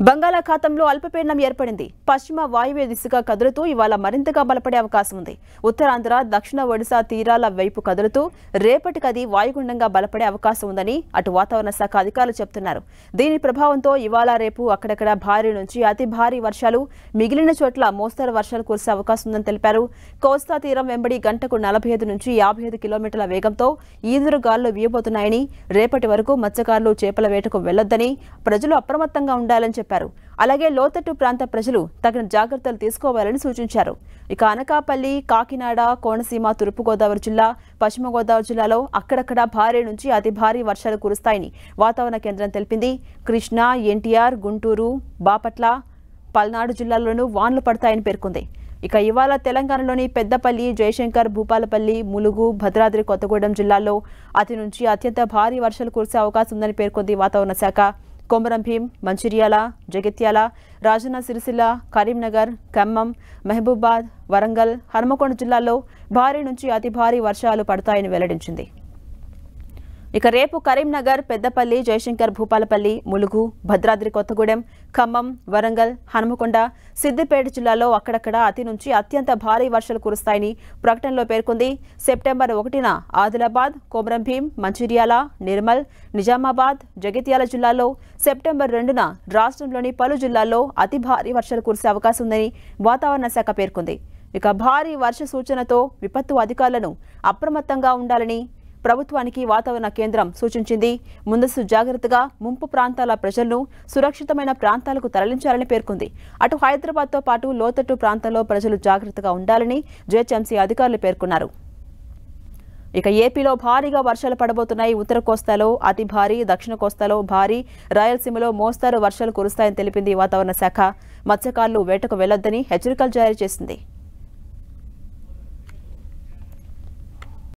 బంగాళాఖాతంలో అల్పపీడనం ఏర్పడింది. పశ్చిమ వాయువ్య దిశగా కదులుతూ ఇవాళ మరింతగా బలపడే అవకాశం ఉంది. ఉత్తరాంధ్ర, దక్షిణ ఒడిశా తీరాల వైపు కదులుతూ రేపటికది వాయుగుండంగా బలపడే అవకాశం ఉందని అటు వాతావరణ శాఖ అధికారులు చెబుతున్నారు. దీని ప్రభావంతో ఇవాళ రేపు అక్కడక్కడ భారీ నుంచి అతి భారీ వర్షాలు, మిగిలిన చోట్ల మోస్తరు వర్షాలు కురిసే అవకాశం ఉందని తెలిపారు. కోస్తా తీరం వెంబడి గంటకు 45 నుంచి 55 కిలోమీటర్ల వేగంతో ఈదురు గాలులు వీయబోతున్నాయని, రేపటి వరకు మత్స్యకారులు చేపల వేటకు వెళ్లొద్దని, ప్రజలు అప్రమత్తంగా ఉండాలని చెప్పారు. అలాగే లోతట్టు ప్రాంత ప్రజలు తగిన జాగ్రత్తలు తీసుకోవాలని సూచించారు. ఇక అనకాపల్లి, కాకినాడ, కోనసీమ, తూర్పుగోదావరి జిల్లా, పశ్చిమ గోదావరి జిల్లాలో అక్కడక్కడ భారీ నుంచి అతి భారీ వర్షాలు కురుస్తాయని వాతావరణ కేంద్రం తెలిపింది. కృష్ణా, ఎన్టీఆర్, గుంటూరు, బాపట్ల, పల్నాడు జిల్లాల్లోనూ వానలు పడతాయని పేర్కొంది. ఇక ఇవాళ తెలంగాణలోని పెద్దపల్లి, జయశంకర్, భూపాలపల్లి, ములుగు, భద్రాద్రి కొత్తగూడెం జిల్లాల్లో అతి నుంచి అత్యంత భారీ వర్షాలు కురిసే అవకాశం ఉందని పేర్కొంది వాతావరణ శాఖ. కొమరం భీం, మంచిర్యాల, జగిత్యాల, రాజన్న సిరిసిల్ల, కరీంనగర్, ఖమ్మం, మహబూబాద్, వరంగల్, హన్మకొండ జిల్లాల్లో భారీ నుంచి అతి భారీ వర్షాలు పడతాయని వెల్లడించింది. ఇక రేపు కరీంనగర్, పెద్దపల్లి, జయశంకర్, భూపాలపల్లి, ములుగు, భద్రాద్రి కొత్తగూడెం, ఖమ్మం, వరంగల్, హన్మకొండ, సిద్దిపేట జిల్లాలో అక్కడక్కడ అతి నుంచి అత్యంత భారీ వర్షాలు కురుస్తాయని ప్రకటనలో పేర్కొంది. సెప్టెంబర్ 1న ఆదిలాబాద్, కొమరం భీం, మంచిర్యాల, నిర్మల్, నిజామాబాద్, జగిత్యాల జిల్లాలో, సెప్టెంబర్ 2న రాష్ట్రంలోని పలు జిల్లాల్లో అతి భారీ వర్షాలు కురిసే అవకాశం ఉందని వాతావరణ శాఖ పేర్కొంది. ఇక భారీ వర్ష సూచనతో విపత్తు అధికారులను అప్రమత్తంగా ఉండాలని ప్రభుత్వానికి వాతావరణ కేంద్రం సూచించింది. ముందస్తు జాగ్రత్తగా ముంపు ప్రాంతాల ప్రజలను సురక్షితమైన ప్రాంతాలకు తరలించాలని పేర్కొంది. అటు హైదరాబాద్తో పాటు లోతట్టు ప్రాంతాల్లో ప్రజలు జాగ్రత్తగా ఉండాలని జీహెచ్ఎంసీ అధికారులు పేర్కొన్నారు. ఇక ఏపీలో భారీగా వర్షాలు పడబోతున్నాయి. ఉత్తర కోస్తాలో అతి భారీ, దక్షిణ కోస్తాలో భారీ, రాయలసీమలో మోస్తారు వర్షాలు కురుస్తాయని తెలిపింది వాతావరణ శాఖ. మత్స్యకారులు వేటకు వెళ్లొద్దని హెచ్చరికలు జారీ చేసింది.